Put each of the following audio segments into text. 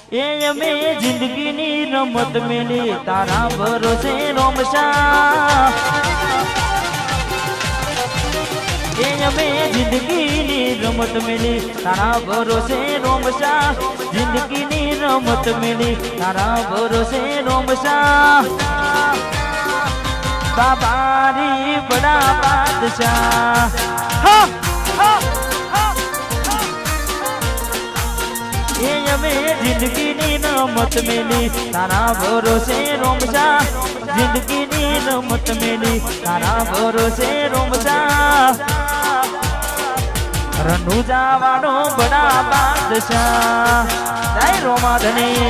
એ અમે જિંદગીની રમત મેલી તારા ભરોસે રોમશા એ અમે જિંદગીની રમત મેલી તારા ભરોસે રોમશા જિંદગીની રમત મેલી તારા ભરોસે રોમશા બાબારી બડા બાદશાહ હા એ અમે જિંદગીની રમત મેલી તારા ભરોસે રોમશા જિંદગીની રમત મેલી તારા ભરોસે રોમશા રણુજા વાળો બડા બાદશાહ જય રોમાધની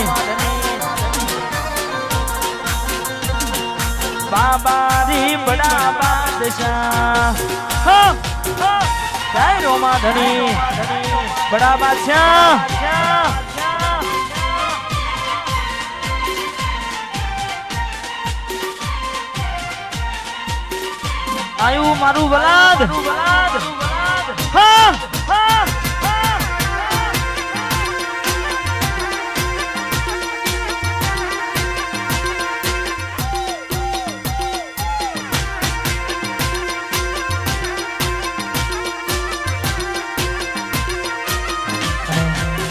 બાબારી બડા બાદશાહ જય રોમાધની બડા બાદશાહ આયુ મારું વલાદ હા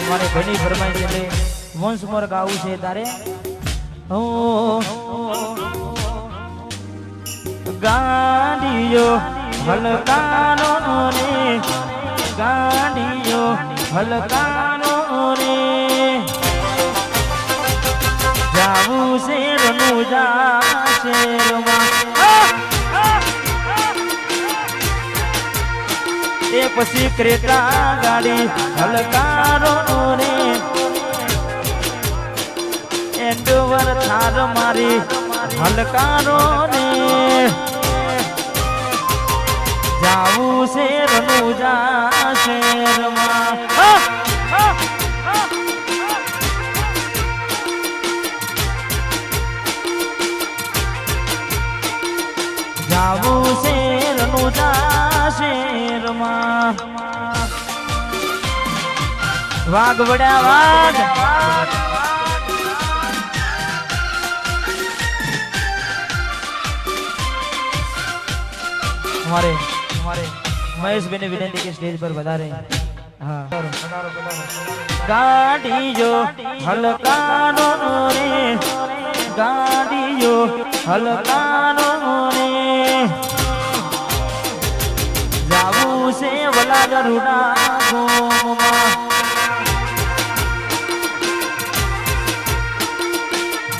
મારે ઘણી ફરમાઈ છે વંશ મોર ગાવું છે તારે ગાડીઓ હલકાનો રે ગાડીઓ હલકાનો રે જાવું શેરનું જા શેરમાં એ પછી ક્રેટા ગાડી હલકારો રે એન્ડોવર થાર મારી હલકારો રે જાવું શેરનું જા શેરમાં જાવું શેરનું જા શેરમાં વાઘ વડ્યા વાઘ हमारे महेश भाई ने विनती की स्टेज पर बता रहे हैं हाँ गाड़ी जो हलकानो रे गाड़ी जो हलकानो रे जाऊ से वला गरुड़ा घूमा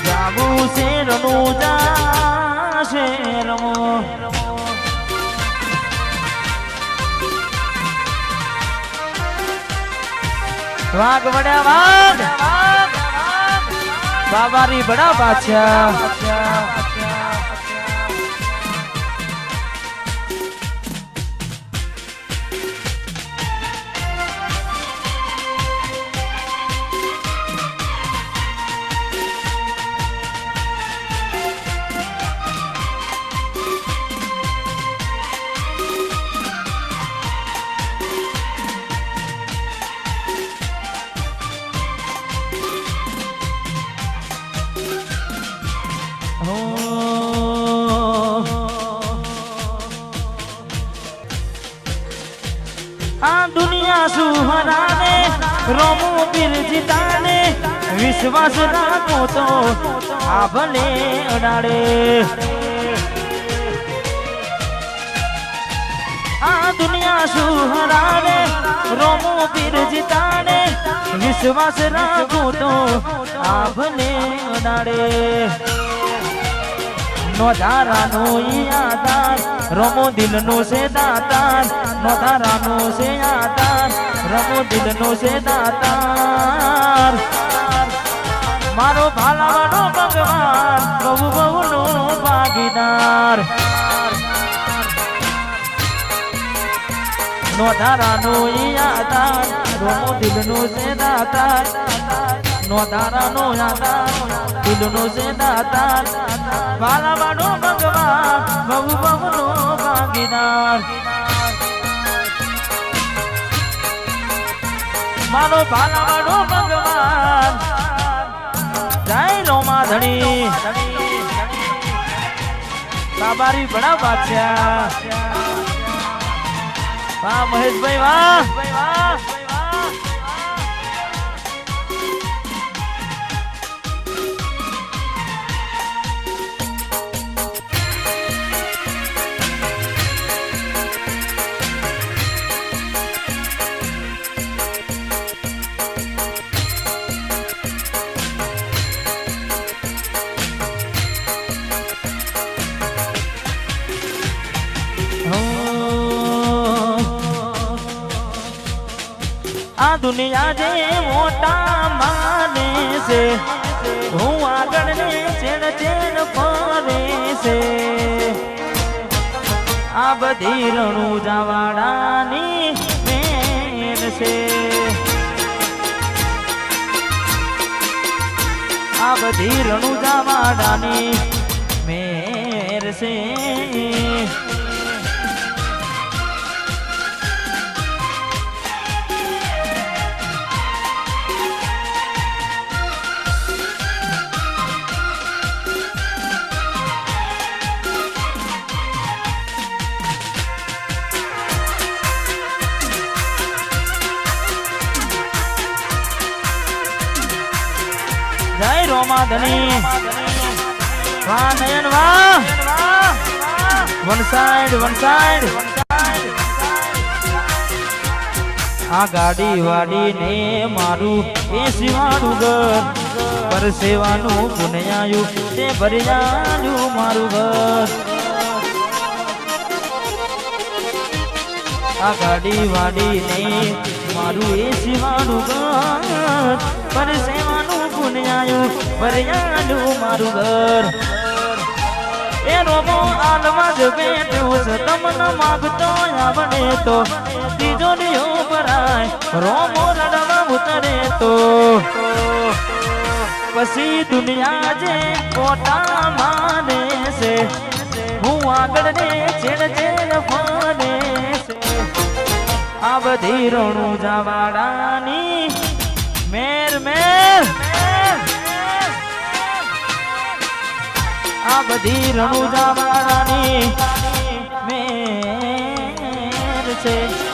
जाऊ से रनुजा शेरमो वाघ बड़ा वाघ बाबारी बड़ा बादशाह आ दुनिया सुहराने रोमो पीर जिताने विश्वास राखो तो आ भले अडाड़े आ दुनिया सुहराने रोमो पीर जिताने विश्वास राखो तो आ भले अडाड़े नो धारा नो आधार रमो दिल नो से दातार नो धारा नो से आधार रमो दिल नो से दातार मारो भाला वालो भगवान बहु बहु नो भागीदार नो धारा नो आधार रमो दिल नो से दातार नो धारा नो आधार दिल नो से दातार भाला वालो भगवान बहु बहु नो भागीदार मारो भाला वालो भगवान કાબારી બડા બાદશાહ વાહ મહેશભાઈ વાહ આ દુનિયા જે મોટા માને છે હું આગળ ને ચેડ ચેડ ફરે છે આ બધી રણુ જાવાડાની મેર છે આ બધી રણુ જાવાડાની મેર છે જય રોમાધની વાહ નયન વાહ વન સાઈડ આ ગાડી વાડી ને મારું એસી વાળું ઘર પરસેવાનું પુણ્યાયું તે ભર્યાયું મારું ઘર આ ગાડી વાડી ને મારું એસી વાળું ઘર પરસેવાનું પુણ્યાયું ભર્યાયું મારું ઘર એ રોમો આલમાં જ બેઠું છે તમને માગતો આવડે તો તિજોરીઓ ભરાય રોમો રડવા ઉતરે તો પછી દુનિયા જે મોટા માને છે હું આગળ ને છેડ છેડ ફરે છે આ બધી રણુ જાવાડાની મેર મેર આ બધી રણુ જાવાડાની મેર છે